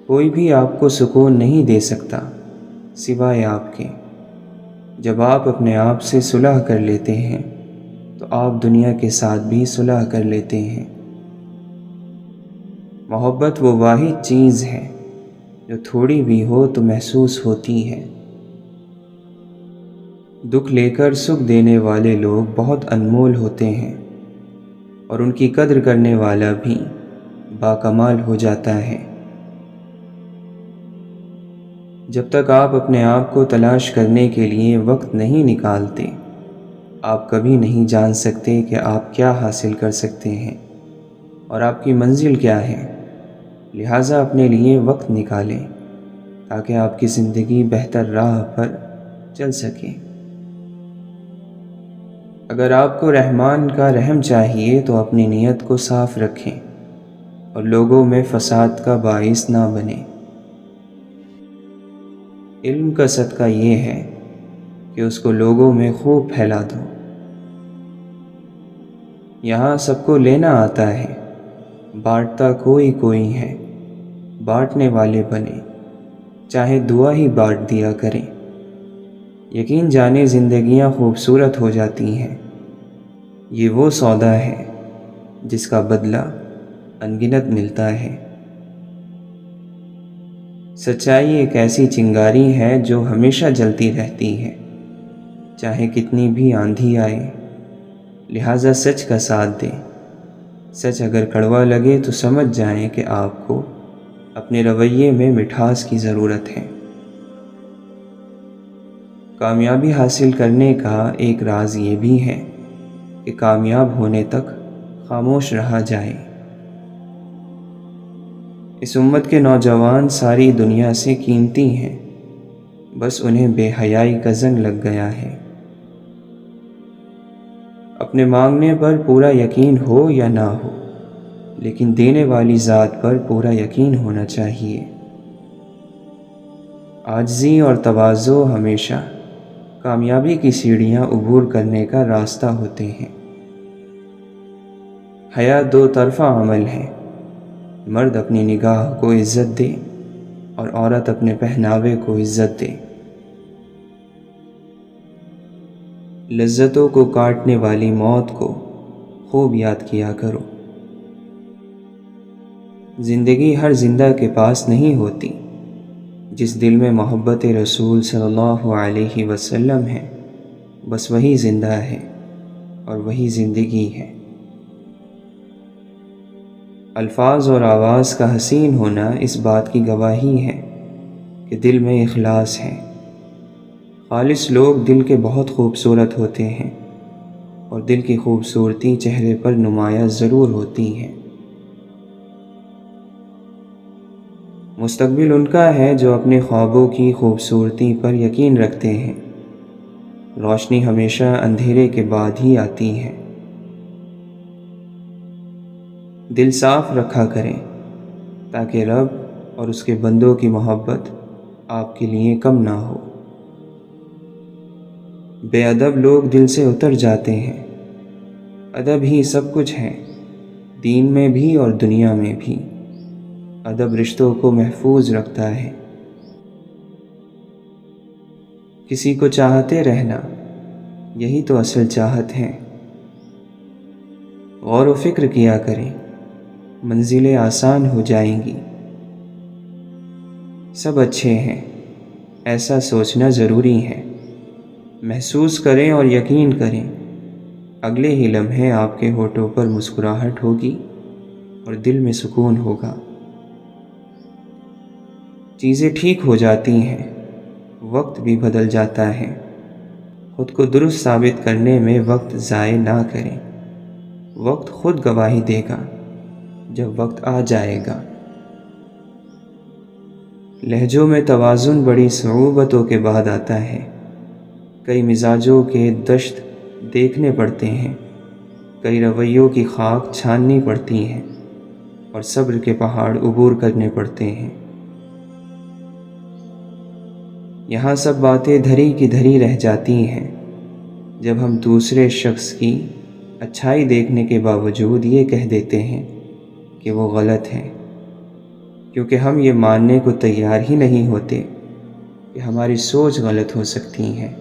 کوئی بھی آپ کو سکون نہیں دے سکتا سوائے آپ کے۔ جب آپ اپنے آپ سے صلح کر لیتے ہیں تو آپ دنیا کے ساتھ بھی صلح کر لیتے ہیں۔ محبت وہ واحد چیز ہے جو تھوڑی بھی ہو تو محسوس ہوتی ہے۔ دکھ لے کر سکھ دینے والے لوگ بہت انمول ہوتے ہیں اور ان کی قدر کرنے والا بھی باکمال ہو جاتا ہے۔ جب تک آپ اپنے آپ کو تلاش کرنے کے لیے وقت نہیں نکالتے، آپ کبھی نہیں جان سکتے کہ آپ کیا حاصل کر سکتے ہیں اور آپ کی منزل کیا ہے۔ لہٰذا اپنے لیے وقت نکالیں تاکہ آپ کی زندگی بہتر راہ پر چل سکے۔ اگر آپ کو رحمان کا رحم چاہیے تو اپنی نیت کو صاف رکھیں اور لوگوں میں فساد کا باعث نہ بنیں۔ علم کا صدقہ یہ ہے کہ اس کو لوگوں میں خوب پھیلا دو۔ یہاں سب کو لینا آتا ہے، بانٹتا کوئی کوئی ہے، بانٹنے والے بنے، چاہے دعا ہی بانٹ دیا کریں۔ یقین جانے زندگیاں خوبصورت ہو جاتی ہیں۔ یہ وہ سودا ہے جس کا بدلہ انگنت ملتا ہے۔ سچائی ایک ایسی چنگاری ہے جو ہمیشہ جلتی رہتی ہے، چاہے کتنی بھی آندھی آئے۔ لہٰذا سچ کا ساتھ دیں۔ سچ اگر کڑوا لگے تو سمجھ جائیں کہ آپ کو اپنے رویے میں مٹھاس کی ضرورت ہے۔ کامیابی حاصل کرنے کا ایک راز یہ بھی ہے کہ کامیاب ہونے تک خاموش رہا جائے۔ اس امت کے نوجوان ساری دنیا سے قیمتی ہیں، بس انہیں بے حیائی کا زنگ لگ گیا ہے۔ اپنے مانگنے پر پورا یقین ہو یا نہ ہو، لیکن دینے والی ذات پر پورا یقین ہونا چاہیے۔ عاجزی اور تواضع ہمیشہ کامیابی کی سیڑھیاں عبور کرنے کا راستہ ہوتے ہیں۔ حیا دو طرفہ عمل ہے۔ مرد اپنی نگاہ کو عزت دے اور عورت اپنے پہناوے کو عزت دے۔ لذتوں کو کاٹنے والی موت کو خوب یاد کیا کرو۔ زندگی ہر زندہ کے پاس نہیں ہوتی۔ جس دل میں محبت رسول صلی اللہ علیہ وسلم ہے، بس وہی زندہ ہے اور وہی زندگی ہے۔ الفاظ اور آواز کا حسین ہونا اس بات کی گواہی ہے کہ دل میں اخلاص ہے۔ خالص لوگ دل کے بہت خوبصورت ہوتے ہیں اور دل کی خوبصورتی چہرے پر نمایاں ضرور ہوتی ہے۔ مستقبل ان کا ہے جو اپنے خوابوں کی خوبصورتی پر یقین رکھتے ہیں۔ روشنی ہمیشہ اندھیرے کے بعد ہی آتی ہے۔ دل صاف رکھا کریں تاکہ رب اور اس کے بندوں کی محبت آپ کے لیے کم نہ ہو۔ بے ادب لوگ دل سے اتر جاتے ہیں۔ ادب ہی سب کچھ ہے، دین میں بھی اور دنیا میں بھی۔ ادب رشتوں کو محفوظ رکھتا ہے۔ کسی کو چاہتے رہنا، یہی تو اصل چاہت ہے۔ غور و فکر کیا کریں، منزلیں آسان ہو جائیں گی۔ سب اچھے ہیں، ایسا سوچنا ضروری ہے۔ محسوس کریں اور یقین کریں، اگلے ہی لمحے آپ کے ہونٹوں پر مسکراہٹ ہوگی اور دل میں سکون ہوگا۔ چیزیں ٹھیک ہو جاتی ہیں، وقت بھی بدل جاتا ہے۔ خود کو درست ثابت کرنے میں وقت ضائع نہ کریں۔ وقت خود گواہی دے گا جب وقت آ جائے گا۔ لہجوں میں توازن بڑی صعوبتوں کے بعد آتا ہے۔ کئی مزاجوں کے دشت دیکھنے پڑتے ہیں، کئی رویوں کی خاک چھاننی پڑتی ہیں اور صبر کے پہاڑ عبور کرنے پڑتے ہیں۔ یہاں سب باتیں دھری کی دھری رہ جاتی ہیں جب ہم دوسرے شخص کی اچھائی دیکھنے کے باوجود یہ کہہ دیتے ہیں کہ وہ غلط ہے۔ کیونکہ ہم یہ ماننے کو تیار ہی نہیں ہوتے کہ ہماری سوچ غلط ہو سکتی ہے۔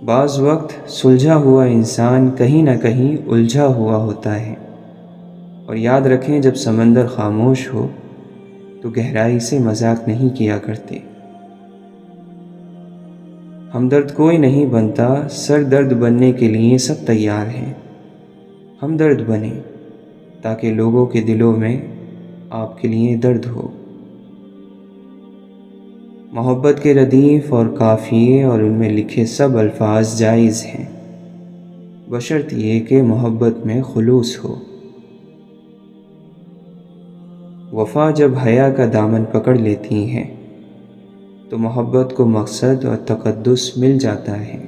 بعض وقت سلجھا ہوا انسان کہیں نہ کہیں الجھا ہوا ہوتا ہے، اور یاد رکھیں جب سمندر خاموش ہو تو گہرائی سے مذاق نہیں کیا کرتے۔ ہمدرد کوئی نہیں بنتا، سر درد بننے کے لیے سب تیار ہیں۔ ہمدرد بنیں تاکہ لوگوں کے دلوں میں آپ کے لیے درد ہو۔ محبت کے ردیف اور قافیے اور ان میں لکھے سب الفاظ جائز ہیں، بشرط یہ کہ محبت میں خلوص ہو۔ وفا جب حیا کا دامن پکڑ لیتی ہے تو محبت کو مقصد اور تقدس مل جاتا ہے۔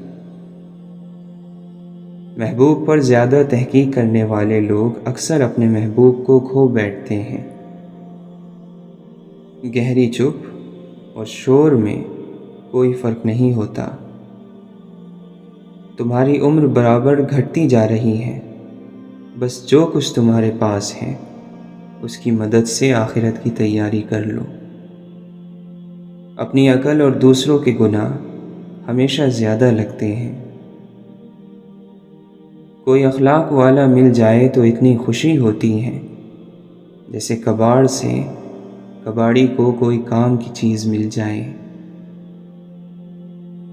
محبوب پر زیادہ تحقیق کرنے والے لوگ اکثر اپنے محبوب کو کھو بیٹھتے ہیں۔ گہری چپ اور شور میں کوئی فرق نہیں ہوتا۔ تمہاری عمر برابر گھٹتی جا رہی ہے، بس جو کچھ تمہارے پاس ہے اس کی مدد سے آخرت کی تیاری کر لو۔ اپنی عقل اور دوسروں کے گناہ ہمیشہ زیادہ لگتے ہیں۔ کوئی اخلاق والا مل جائے تو اتنی خوشی ہوتی ہے جیسے کباڑ سے کباڑی کو کوئی کام کی چیز مل جائے۔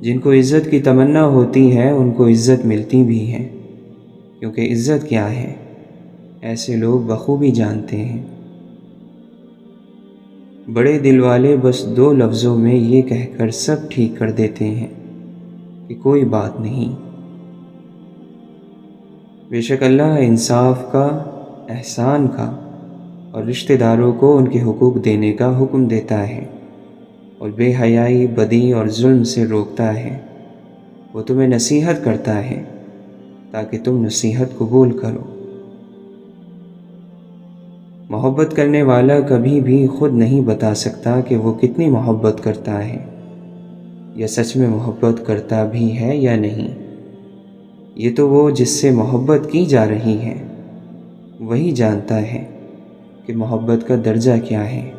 جن کو عزت کی تمنا ہوتی ہے ان کو عزت ملتی بھی ہے، کیونکہ عزت کیا ہے ایسے لوگ بخوبی جانتے ہیں۔ بڑے دل والے بس 2 لفظوں میں یہ کہہ کر سب ٹھیک کر دیتے ہیں کہ کوئی بات نہیں۔ بے شک اللہ انصاف کا، احسان کا اور رشتہ داروں کو ان کے حقوق دینے کا حکم دیتا ہے، اور بے حیائی، بدی اور ظلم سے روکتا ہے۔ وہ تمہیں نصیحت کرتا ہے تاکہ تم نصیحت قبول کرو۔ محبت کرنے والا کبھی بھی خود نہیں بتا سکتا کہ وہ کتنی محبت کرتا ہے، یا سچ میں محبت کرتا بھی ہے یا نہیں۔ یہ تو وہ جس سے محبت کی جا رہی ہے وہی جانتا ہے کہ محبت کا درجہ کیا ہے۔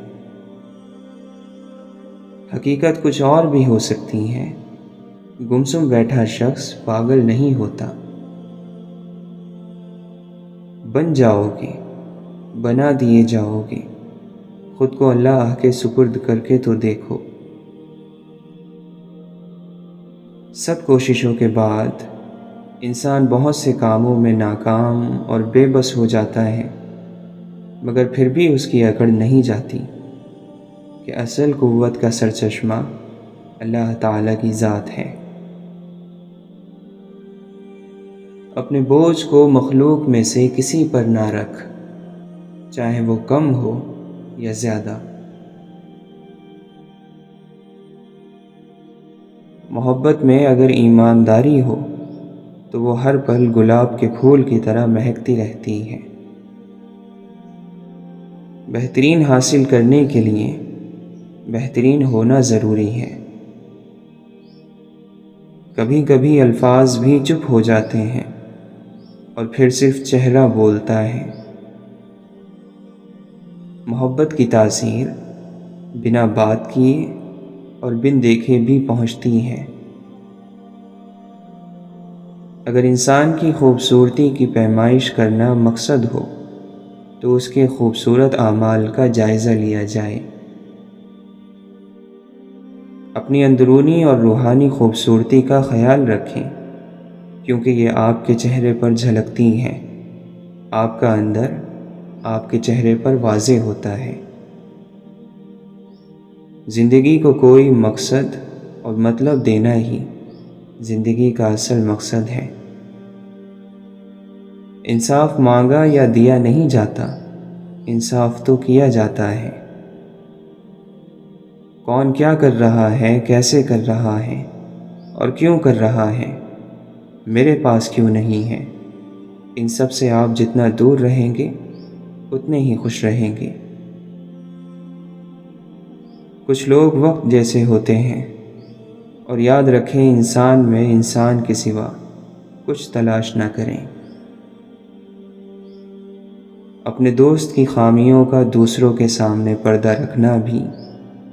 حقیقت کچھ اور بھی ہو سکتی ہے۔ گمسم بیٹھا شخص پاگل نہیں ہوتا۔ بن جاؤ گے، بنا دیے جاؤ گے، خود کو اللہ کے سپرد کر کے تو دیکھو۔ سب کوششوں کے بعد انسان بہت سے کاموں میں ناکام اور بے بس ہو جاتا ہے، مگر پھر بھی اس کی اکڑ نہیں جاتی کہ اصل قوت کا سرچشمہ اللہ تعالیٰ کی ذات ہے۔ اپنے بوجھ کو مخلوق میں سے کسی پر نہ رکھ، چاہے وہ کم ہو یا زیادہ۔ محبت میں اگر ایمانداری ہو تو وہ ہر پل گلاب کے پھول کی طرح مہکتی رہتی ہے۔ بہترین حاصل کرنے کے لیے بہترین ہونا ضروری ہے۔ کبھی کبھی الفاظ بھی چپ ہو جاتے ہیں اور پھر صرف چہرہ بولتا ہے۔ محبت کی تاثیر بنا بات کیے اور بن دیکھے بھی پہنچتی ہے۔ اگر انسان کی خوبصورتی کی پیمائش کرنا مقصد ہو تو اس کے خوبصورت اعمال کا جائزہ لیا جائے۔ اپنی اندرونی اور روحانی خوبصورتی کا خیال رکھیں، کیونکہ یہ آپ کے چہرے پر جھلکتی ہیں۔ آپ کا اندر آپ کے چہرے پر واضح ہوتا ہے۔ زندگی کو کوئی مقصد اور مطلب دینا ہی زندگی کا اصل مقصد ہے۔ انصاف مانگا یا دیا نہیں جاتا، انصاف تو کیا جاتا ہے۔ کون کیا کر رہا ہے، کیسے کر رہا ہے اور کیوں کر رہا ہے، میرے پاس کیوں نہیں ہے، ان سب سے آپ جتنا دور رہیں گے اتنے ہی خوش رہیں گے۔ کچھ لوگ وقت جیسے ہوتے ہیں، اور یاد رکھیں انسان میں انسان کے سوا کچھ تلاش نہ کریں۔ اپنے دوست کی خامیوں کا دوسروں کے سامنے پردہ رکھنا بھی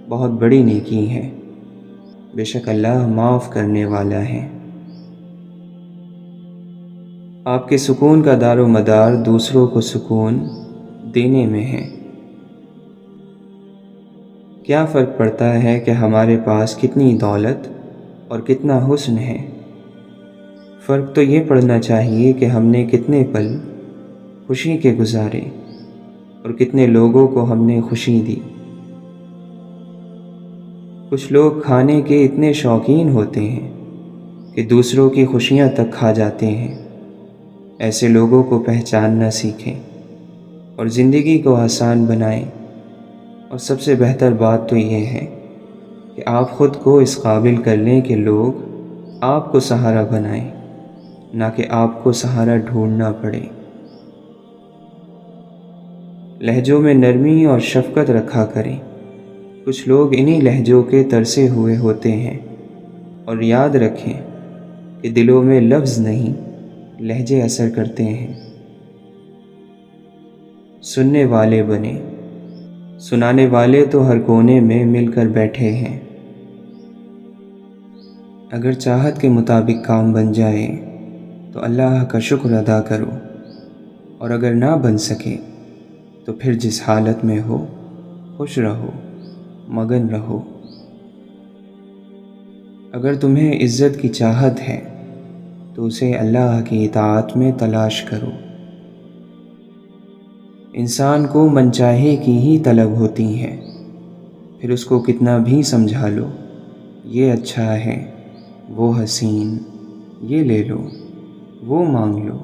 بہت بڑی نیکی ہے۔ بے شک اللہ معاف کرنے والا ہے۔ آپ کے سکون کا دار و مدار دوسروں کو سکون دینے میں ہے۔ کیا فرق پڑتا ہے کہ ہمارے پاس کتنی دولت اور کتنا حسن ہے؟ فرق تو یہ پڑنا چاہیے کہ ہم نے کتنے پل خوشی کے گزارے اور کتنے لوگوں کو ہم نے خوشی دی۔ کچھ لوگ کھانے کے اتنے شوقین ہوتے ہیں کہ دوسروں کی خوشیاں تک کھا جاتے ہیں۔ ایسے لوگوں کو پہچاننا سیکھیں اور زندگی کو آسان بنائیں۔ اور سب سے بہتر بات تو یہ ہے کہ آپ خود کو اس قابل کر لیں کہ لوگ آپ کو سہارا بنائیں، نہ کہ آپ کو سہارا ڈھونڈنا پڑے۔ لہجوں میں نرمی اور شفقت رکھا کریں۔ کچھ لوگ انہی لہجوں کے ترسے ہوئے ہوتے ہیں، اور یاد رکھیں کہ دلوں میں لفظ نہیں، لہجے اثر کرتے ہیں۔ سننے والے بنیں، سنانے والے تو ہر کونے میں مل کر بیٹھے ہیں۔ اگر چاہت کے مطابق کام بن جائے تو اللہ کا شکر ادا کرو، اور اگر نہ بن سکے تو پھر جس حالت میں ہو خوش رہو، مگن رہو۔ اگر تمہیں عزت کی چاہت ہے تو اسے اللہ کی اطاعت میں تلاش کرو۔ انسان کو منچاہے کی ہی طلب ہوتی ہے، پھر اس کو کتنا بھی سمجھا لو، یہ اچھا ہے، وہ حسین، یہ لے لو، وہ مانگ لو،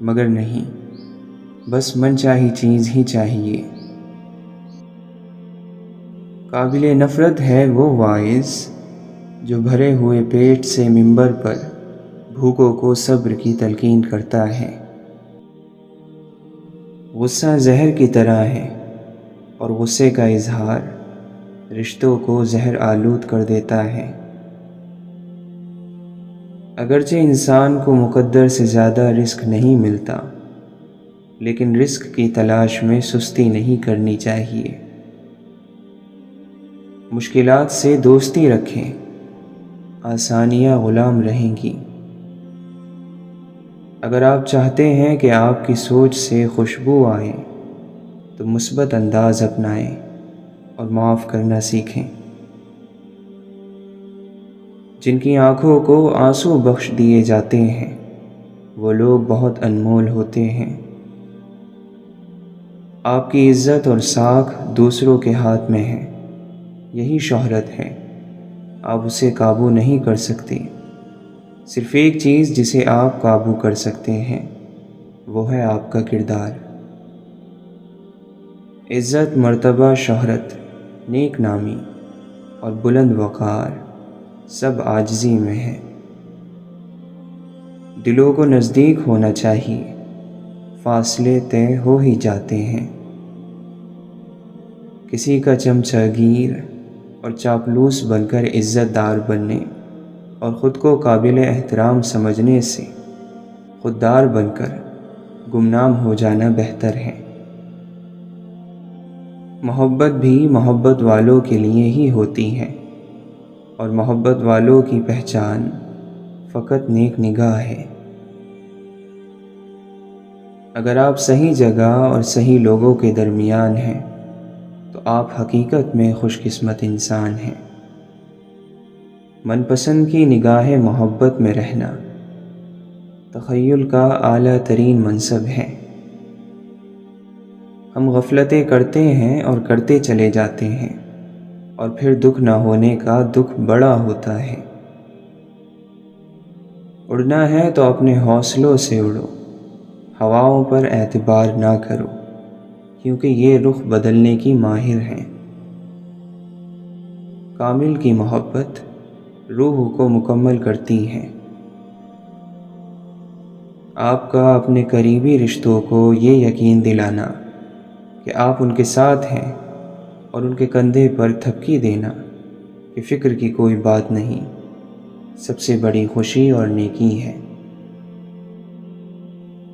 مگر نہیں، بس منچاہی چیز ہی چاہیے۔ قابل نفرت ہے وہ واعظ جو بھرے ہوئے پیٹ سے منبر پر بھوکوں کو صبر کی تلقین کرتا ہے۔ غصہ زہر کی طرح ہے، اور غصے کا اظہار رشتوں کو زہر آلود کر دیتا ہے۔ اگرچہ انسان کو مقدر سے زیادہ رزق نہیں ملتا، لیکن رزق کی تلاش میں سستی نہیں کرنی چاہیے۔ مشکلات سے دوستی رکھیں، آسانیاں غلام رہیں گی۔ اگر آپ چاہتے ہیں کہ آپ کی سوچ سے خوشبو آئے تو مثبت انداز اپنائیں اور معاف کرنا سیکھیں۔ جن کی آنکھوں کو آنسو بخش دیے جاتے ہیں وہ لوگ بہت انمول ہوتے ہیں۔ آپ کی عزت اور ساکھ دوسروں کے ہاتھ میں ہے، یہی شہرت ہے، آپ اسے قابو نہیں کر سکتے۔ صرف ایک چیز جسے آپ قابو کر سکتے ہیں وہ ہے آپ کا کردار۔ عزت، مرتبہ، شہرت، نیک نامی اور بلند وقار سب عاجزی میں ہے۔ دلوں کو نزدیک ہونا چاہیے، فاصلے طے ہو ہی جاتے ہیں۔ کسی کا چمچہ گیر اور چاپلوس بن کر عزت دار بننے اور خود کو قابل احترام سمجھنے سے خوددار بن کر گمنام ہو جانا بہتر ہے۔ محبت بھی محبت والوں کے لیے ہی ہوتی ہے، اور محبت والوں کی پہچان فقط نیک نگاہ ہے۔ اگر آپ صحیح جگہ اور صحیح لوگوں کے درمیان ہیں تو آپ حقیقت میں خوش قسمت انسان ہیں۔ من پسند کی نگاہ محبت میں رہنا تخیل کا اعلیٰ ترین منصب ہے۔ ہم غفلتیں کرتے ہیں اور کرتے چلے جاتے ہیں، اور پھر دکھ نہ ہونے کا دکھ بڑا ہوتا ہے۔ اڑنا ہے تو اپنے حوصلوں سے اڑو، ہواؤں پر اعتبار نہ کرو، کیونکہ یہ رخ بدلنے کی ماہر ہیں۔ کامل کی محبت روح کو مکمل کرتی ہے۔ آپ کا اپنے قریبی رشتوں کو یہ یقین دلانا کہ آپ ان کے ساتھ ہیں، اور ان کے کندھے پر تھپکی دینا کہ فکر کی کوئی بات نہیں، سب سے بڑی خوشی اور نیکی ہے۔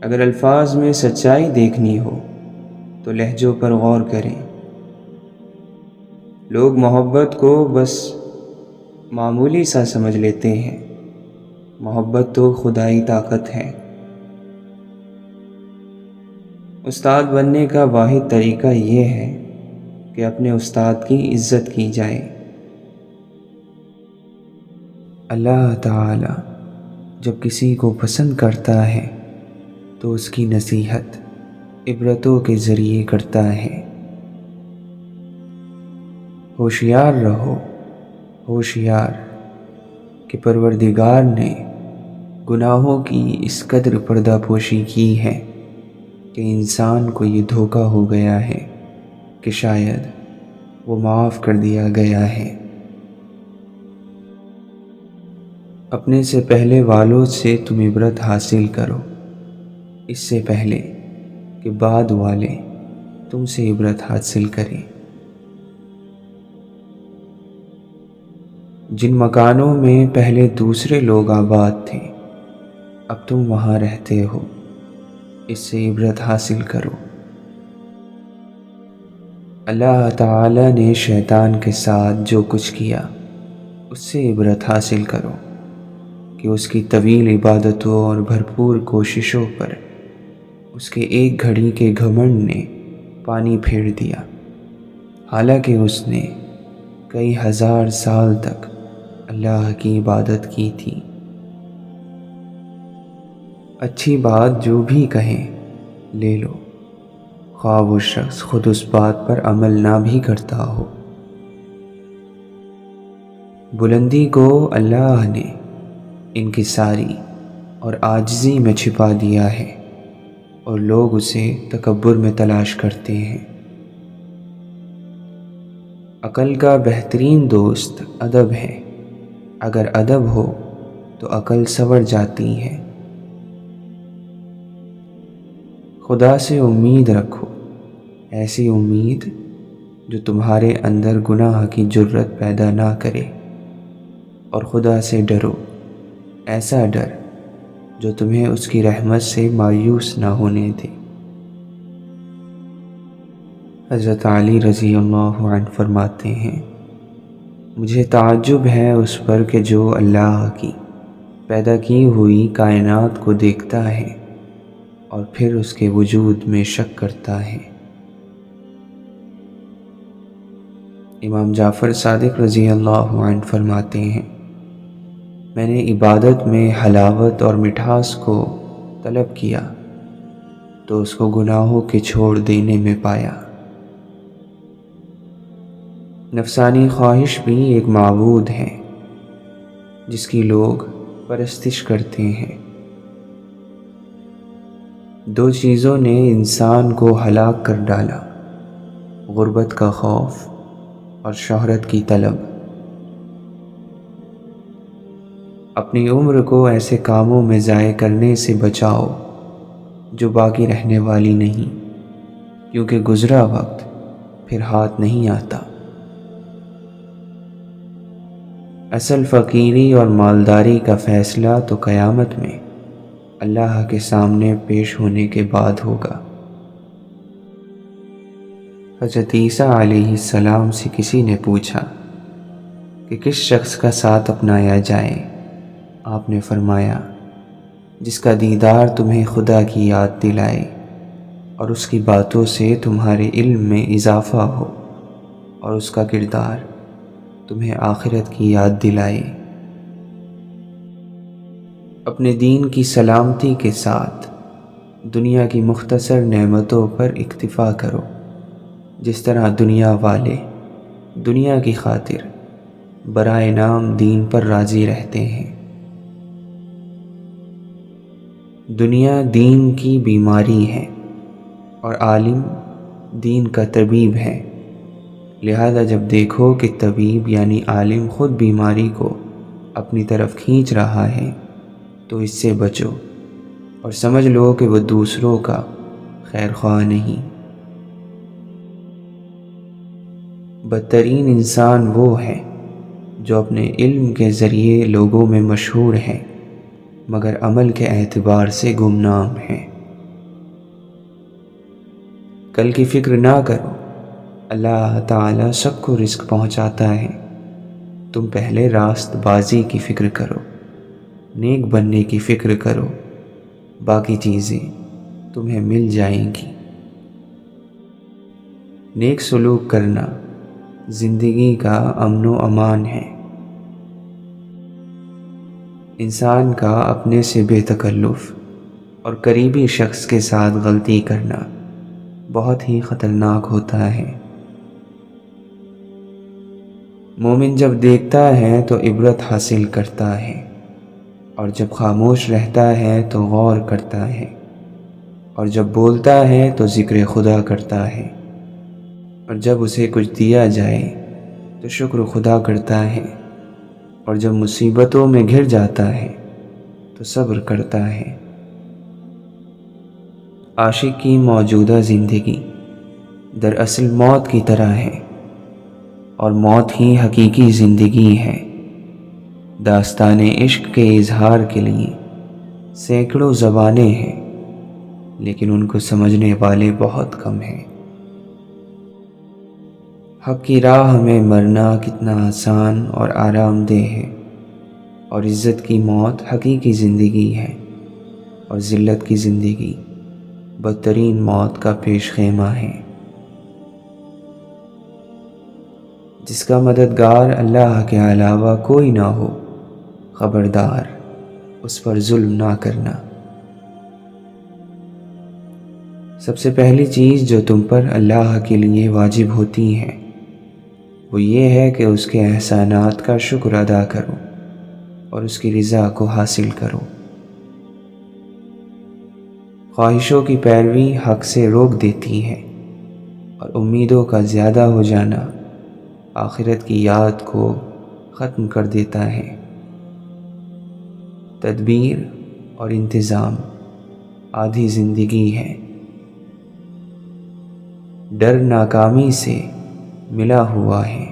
اگر الفاظ میں سچائی دیکھنی ہو تو لہجوں پر غور کریں۔ لوگ محبت کو بس معمولی سا سمجھ لیتے ہیں، محبت تو خدائی طاقت ہے۔ استاد بننے کا واحد طریقہ یہ ہے کہ اپنے استاد کی عزت کی جائے۔ اللہ تعالی جب کسی کو پسند کرتا ہے تو اس کی نصیحت عبرتوں کے ذریعے کرتا ہے۔ ہوشیار رہو، ہوشیار کہ پروردگار نے گناہوں کی اس قدر پردہ پوشی کی ہے کہ انسان کو یہ دھوکہ ہو گیا ہے کہ شاید وہ معاف کر دیا گیا ہے۔ اپنے سے پہلے والوں سے تم عبرت حاصل کرو، اس سے پہلے کہ بعد والے تم سے عبرت حاصل کریں۔ جن مکانوں میں پہلے دوسرے لوگ آباد تھے اب تم وہاں رہتے ہو، اس سے عبرت حاصل کرو۔ اللہ تعالی نے شیطان کے ساتھ جو کچھ کیا اس سے عبرت حاصل کرو کہ اس کی طویل عبادتوں اور بھرپور کوششوں پر اس کے ایک گھڑی کے گھمنڈ نے پانی پھیر دیا، حالانکہ اس نے کئی ہزار سال تک اللہ کی عبادت کی تھی۔ اچھی بات جو بھی کہیں لے لو، خواہ وہ شخص خود اس بات پر عمل نہ بھی کرتا ہو۔ بلندی کو اللہ نے انکساری اور عاجزی میں چھپا دیا ہے اور لوگ اسے تکبر میں تلاش کرتے ہیں۔ عقل کا بہترین دوست ادب ہے، اگر ادب ہو تو عقل سنور جاتی ہے۔ خدا سے امید رکھو، ایسی امید جو تمہارے اندر گناہ کی جرت پیدا نہ کرے، اور خدا سے ڈرو، ایسا ڈر جو تمہیں اس کی رحمت سے مایوس نہ ہونے دے۔ حضرت علی رضی اللہ عنہ فرماتے ہیں، مجھے تعجب ہے اس پر کہ جو اللہ کی پیدا کی ہوئی کائنات کو دیکھتا ہے اور پھر اس کے وجود میں شک کرتا ہے۔ امام جعفر صادق رضی اللہ عنہ فرماتے ہیں، میں نے عبادت میں حلاوت اور مٹھاس کو طلب کیا تو اس کو گناہوں کے چھوڑ دینے میں پایا۔ نفسانی خواہش بھی ایک معبود ہے جس کی لوگ پرستش کرتے ہیں۔ دو چیزوں نے انسان کو ہلاک کر ڈالا، غربت کا خوف اور شہرت کی طلب۔ اپنی عمر کو ایسے کاموں میں ضائع کرنے سے بچاؤ جو باقی رہنے والی نہیں، کیونکہ گزرا وقت پھر ہاتھ نہیں آتا۔ اصل فقیری اور مالداری کا فیصلہ تو قیامت میں اللہ کے سامنے پیش ہونے کے بعد ہوگا۔ حضرت عیسیٰ علیہ السلام سے کسی نے پوچھا کہ کس شخص کا ساتھ اپنایا جائے؟ آپ نے فرمایا، جس کا دیدار تمہیں خدا کی یاد دلائے اور اس کی باتوں سے تمہارے علم میں اضافہ ہو، اور اس کا کردار تمہیں آخرت کی یاد دلائے۔ اپنے دین کی سلامتی کے ساتھ دنیا کی مختصر نعمتوں پر اکتفا کرو، جس طرح دنیا والے دنیا کی خاطر برائے نام دین پر راضی رہتے ہیں۔ دنیا دین کی بیماری ہے اور عالم دین کا طبیب ہے، لہذا جب دیکھو کہ طبیب یعنی عالم خود بیماری کو اپنی طرف کھینچ رہا ہے تو اس سے بچو اور سمجھ لو کہ وہ دوسروں کا خیر خواہ نہیں۔ بدترین انسان وہ ہے جو اپنے علم کے ذریعے لوگوں میں مشہور ہے مگر عمل کے اعتبار سے گمنام ہے۔ کل کی فکر نہ کرو، اللہ تعالیٰ سب کو رزق پہنچاتا ہے۔ تم پہلے راست بازی کی فکر کرو، نیک بننے کی فکر کرو، باقی چیزیں تمہیں مل جائیں گی۔ نیک سلوک کرنا زندگی کا امن و امان ہے۔ انسان کا اپنے سے بے تکلف اور قریبی شخص کے ساتھ غلطی کرنا بہت ہی خطرناک ہوتا ہے۔ مومن جب دیکھتا ہے تو عبرت حاصل کرتا ہے، اور جب خاموش رہتا ہے تو غور کرتا ہے، اور جب بولتا ہے تو ذکر خدا کرتا ہے، اور جب اسے کچھ دیا جائے تو شکر خدا کرتا ہے، اور جب مصیبتوں میں گھر جاتا ہے تو صبر کرتا ہے۔ عاشق کی موجودہ زندگی دراصل موت کی طرح ہے، اور موت ہی حقیقی زندگی ہے۔ داستان عشق کے اظہار کے لیے سینکڑوں زبانیں ہیں، لیکن ان کو سمجھنے والے بہت کم ہیں۔ حق کی راہ میں مرنا کتنا آسان اور آرام دہ ہے، اور عزت کی موت حقیقی زندگی ہے، اور ذلت کی زندگی بدترین موت کا پیش خیمہ ہے۔ جس کا مددگار اللہ کے علاوہ کوئی نہ ہو، خبردار اس پر ظلم نہ کرنا۔ سب سے پہلی چیز جو تم پر اللہ کے لیے واجب ہوتی ہے وہ یہ ہے کہ اس کے احسانات کا شکر ادا کرو اور اس کی رضا کو حاصل کرو۔ خواہشوں کی پیروی حق سے روک دیتی ہے، اور امیدوں کا زیادہ ہو جانا آخرت کی یاد کو ختم کر دیتا ہے۔ تدبیر اور انتظام آدھی زندگی ہے۔ ڈر ناکامی سے ملا ہوا ہے۔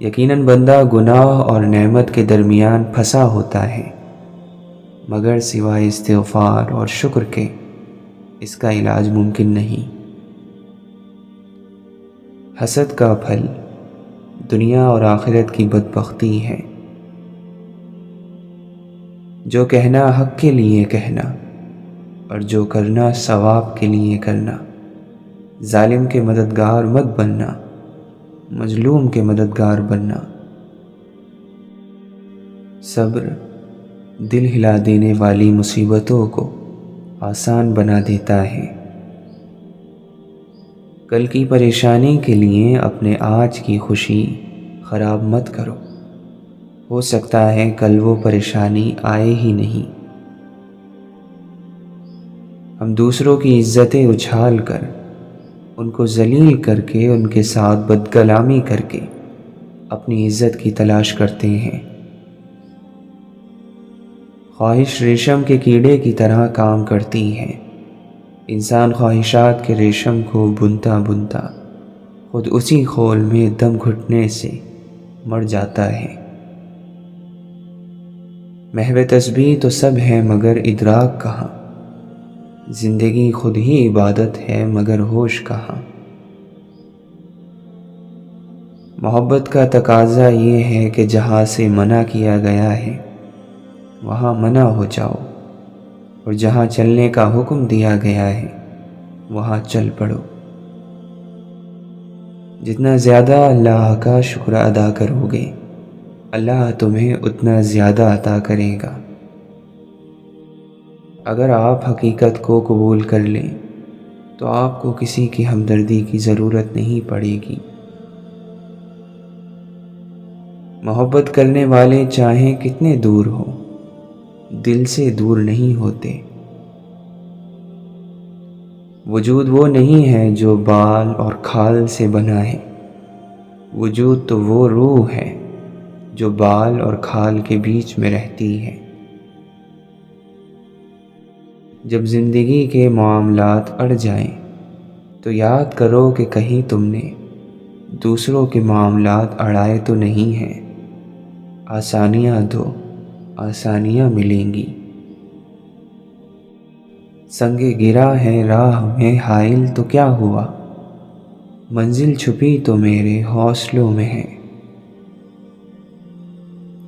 یقیناً بندہ گناہ اور نعمت کے درمیان پھنسا ہوتا ہے، مگر سوائے استغفار اور شکر کے اس کا علاج ممکن نہیں۔ حسد کا پھل دنیا اور آخرت کی بدبختی ہے۔ جو کہنا حق کے لیے کہنا، اور جو کرنا ثواب کے لیے کرنا۔ ظالم کے مددگار مت بننا، مظلوم کے مددگار بننا۔ صبر دل ہلا دینے والی مصیبتوں کو آسان بنا دیتا ہے۔ کل کی پریشانی کے لیے اپنے آج کی خوشی خراب مت کرو، ہو سکتا ہے کل وہ پریشانی آئے ہی نہیں۔ ہم دوسروں کی عزتیں اچھال کر، ان کو ذلیل کر کے، ان کے ساتھ بدکلامی کر کے اپنی عزت کی تلاش کرتے ہیں۔ خواہش ریشم کے کیڑے کی طرح کام کرتی ہے۔ انسان خواہشات کے ریشم کو بنتا بنتا خود اسی خول میں دم گھٹنے سے مر جاتا ہے۔ محو تسبیح تو سب ہے مگر ادراک کہاں، زندگی خود ہی عبادت ہے مگر ہوش کہاں۔ محبت کا تقاضا یہ ہے کہ جہاں سے منع کیا گیا ہے وہاں منع ہو جاؤ، اور جہاں چلنے کا حکم دیا گیا ہے وہاں چل پڑو۔ جتنا زیادہ اللہ کا شکر ادا کرو گے، اللہ تمہیں اتنا زیادہ عطا کرے گا۔ اگر آپ حقیقت کو قبول کر لیں تو آپ کو کسی کی ہمدردی کی ضرورت نہیں پڑے گی۔ محبت کرنے والے چاہیں کتنے دور ہوں، دل سے دور نہیں ہوتے۔ وجود وہ نہیں ہے جو بال اور کھال سے بنا ہے، وجود تو وہ روح ہے جو بال اور کھال کے بیچ میں رہتی ہے۔ جب زندگی کے معاملات اڑ جائیں تو یاد کرو کہ کہیں تم نے دوسروں کے معاملات اڑائے تو نہیں ہیں۔ آسانیاں دو، آسانیاں ملیں گی۔ سنگ گرا ہے راہ میں حائل تو کیا ہوا، منزل چھپی تو میرے حوصلوں میں ہے۔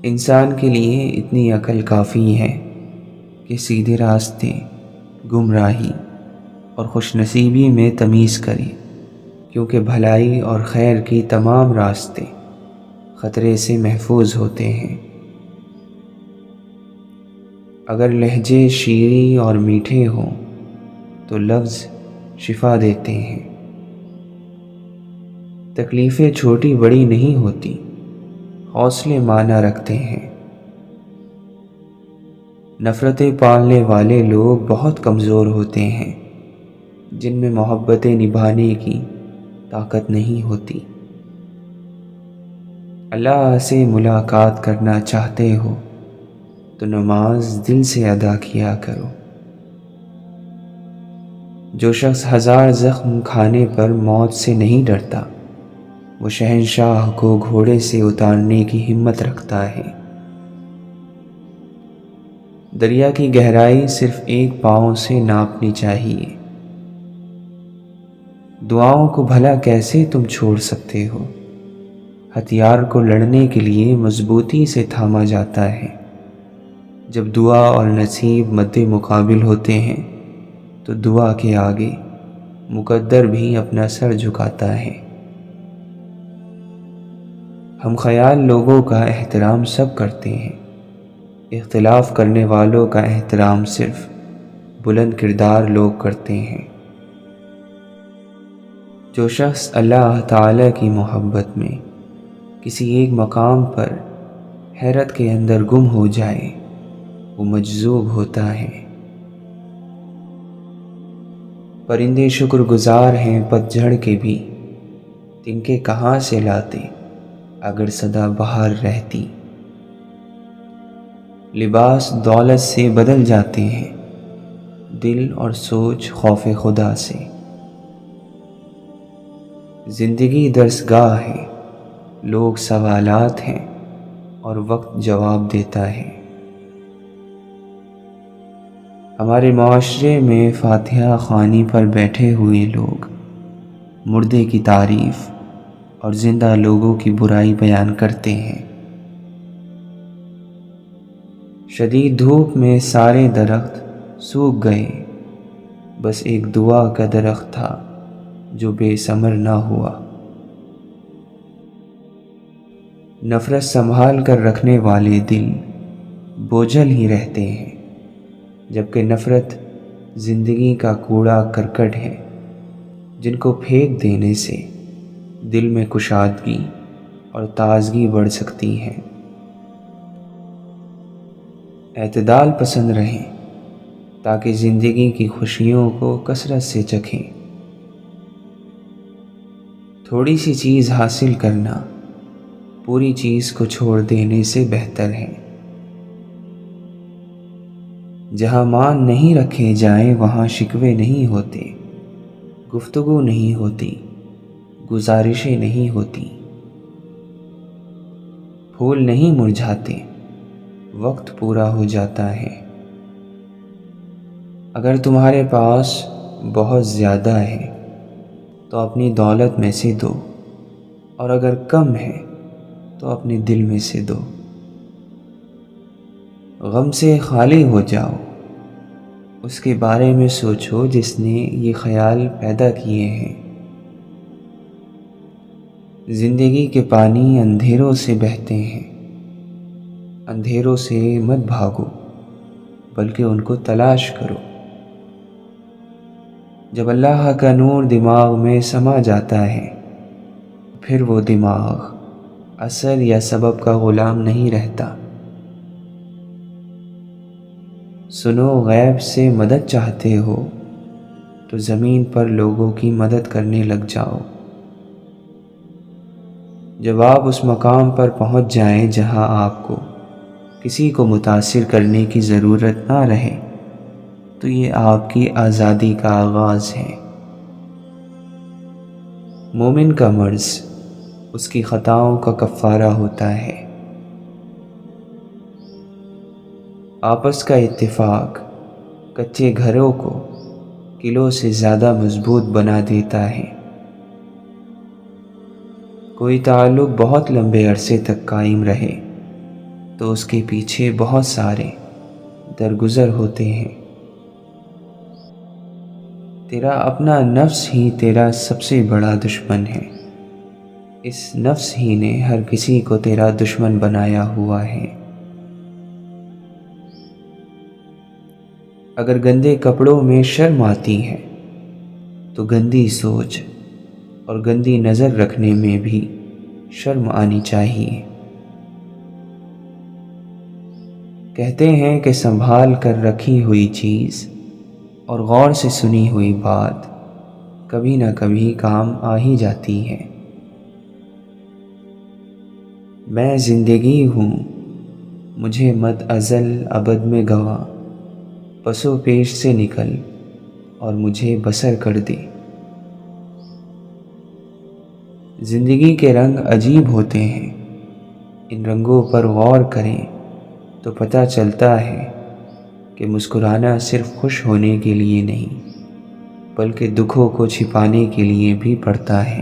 انسان کے لیے اتنی عقل کافی ہے کہ سیدھے راستے، گمراہی اور خوش نصیبی میں تمیز کرے، کیونکہ بھلائی اور خیر کی تمام راستے خطرے سے محفوظ ہوتے ہیں۔ اگر لہجے شیریں اور میٹھے ہوں تو لفظ شفا دیتے ہیں۔ تکلیفیں چھوٹی بڑی نہیں ہوتی، حوصلے معنی رکھتے ہیں۔ نفرتیں پالنے والے لوگ بہت کمزور ہوتے ہیں، جن میں محبتیں نبھانے کی طاقت نہیں ہوتی۔ اللہ سے ملاقات کرنا چاہتے ہو تو نماز دل سے ادا کیا کرو۔ جو شخص 1000 زخم کھانے پر موت سے نہیں ڈرتا، وہ شہنشاہ کو گھوڑے سے اتارنے کی ہمت رکھتا ہے۔ دریا کی گہرائی صرف ایک پاؤں سے ناپنی چاہیے۔ دعاؤں کو بھلا کیسے تم چھوڑ سکتے ہو؟ ہتھیار کو لڑنے کے لیے مضبوطی سے تھاما جاتا ہے۔ جب دعا اور نصیب مد مقابل ہوتے ہیں تو دعا کے آگے مقدر بھی اپنا سر جھکاتا ہے۔ ہم خیال لوگوں کا احترام سب کرتے ہیں، اختلاف کرنے والوں کا احترام صرف بلند کردار لوگ کرتے ہیں۔ جو شخص اللہ تعالیٰ کی محبت میں کسی ایک مقام پر حیرت کے اندر گم ہو جائے، وہ مجذوب ہوتا ہے۔ پرندے شکر گزار ہیں پتجھڑ کے بھی، تنکے کہاں سے لاتے اگر سدا بہار رہتی۔ لباس دولت سے بدل جاتے ہیں، دل اور سوچ خوف خدا سے۔ زندگی درسگاہ ہے، لوگ سوالات ہیں اور وقت جواب دیتا ہے۔ ہمارے معاشرے میں فاتحہ خوانی پر بیٹھے ہوئے لوگ مردے کی تعریف اور زندہ لوگوں کی برائی بیان کرتے ہیں۔ شدید دھوپ میں سارے درخت سوکھ گئے، بس ایک دعا کا درخت تھا جو بے ثمر نہ ہوا۔ نفرت سنبھال کر رکھنے والے دل بوجھل ہی رہتے ہیں، جبکہ نفرت زندگی کا کوڑا کرکٹ ہے جن کو پھینک دینے سے دل میں کشادگی اور تازگی بڑھ سکتی ہے۔ اعتدال پسند رہیں تاکہ زندگی کی خوشیوں کو کثرت سے چکھیں۔ تھوڑی سی چیز حاصل کرنا پوری چیز کو چھوڑ دینے سے بہتر ہے۔ جہاں مان نہیں رکھے جائیں وہاں شکوے نہیں ہوتے، گفتگو نہیں ہوتی، گزارشیں نہیں ہوتی۔ پھول نہیں مرجھاتے، وقت پورا ہو جاتا ہے۔ اگر تمہارے پاس بہت زیادہ ہے تو اپنی دولت میں سے دو، اور اگر کم ہے تو اپنے دل میں سے دو۔ غم سے خالی ہو جاؤ، اس کے بارے میں سوچو جس نے یہ خیال پیدا کیے ہیں۔ زندگی کے پانی اندھیروں سے بہتے ہیں، اندھیروں سے مت بھاگو بلکہ ان کو تلاش کرو۔ جب اللہ کا نور دماغ میں سما جاتا ہے پھر وہ دماغ اثر یا سبب کا غلام نہیں رہتا۔ سنو، غیب سے مدد چاہتے ہو تو زمین پر لوگوں کی مدد کرنے لگ جاؤ۔ جب آپ اس مقام پر پہنچ جائیں جہاں آپ کو کسی کو متاثر کرنے کی ضرورت نہ رہے تو یہ آپ کی آزادی کا آغاز ہے۔ مومن کا مرض اس کی خطاؤں کا کفارہ ہوتا ہے۔ آپس کا اتفاق کچے گھروں کو قلعوں سے زیادہ مضبوط بنا دیتا ہے۔ کوئی تعلق بہت لمبے عرصے تک قائم رہے تو اس کے پیچھے بہت سارے درگزر ہوتے ہیں۔ تیرا اپنا نفس ہی تیرا سب سے بڑا دشمن ہے۔ اس نفس ہی نے ہر کسی کو تیرا دشمن بنایا ہوا ہے۔ اگر گندے کپڑوں میں شرم آتی ہے تو گندی سوچ اور گندی نظر رکھنے میں بھی شرم آنی چاہیے۔ کہتے ہیں کہ سنبھال کر رکھی ہوئی چیز اور غور سے سنی ہوئی بات کبھی نہ کبھی کام آ ہی جاتی ہے۔ میں زندگی ہوں، مجھے مد ازل ابد میں گواہ، پس و پیش سے نکل اور مجھے بسر کر دے۔ زندگی کے رنگ عجیب ہوتے ہیں، ان رنگوں پر غور کریں تو پتہ چلتا ہے کہ مسکرانا صرف خوش ہونے کے لیے نہیں بلکہ دکھوں کو چھپانے کے لیے بھی پڑتا ہے۔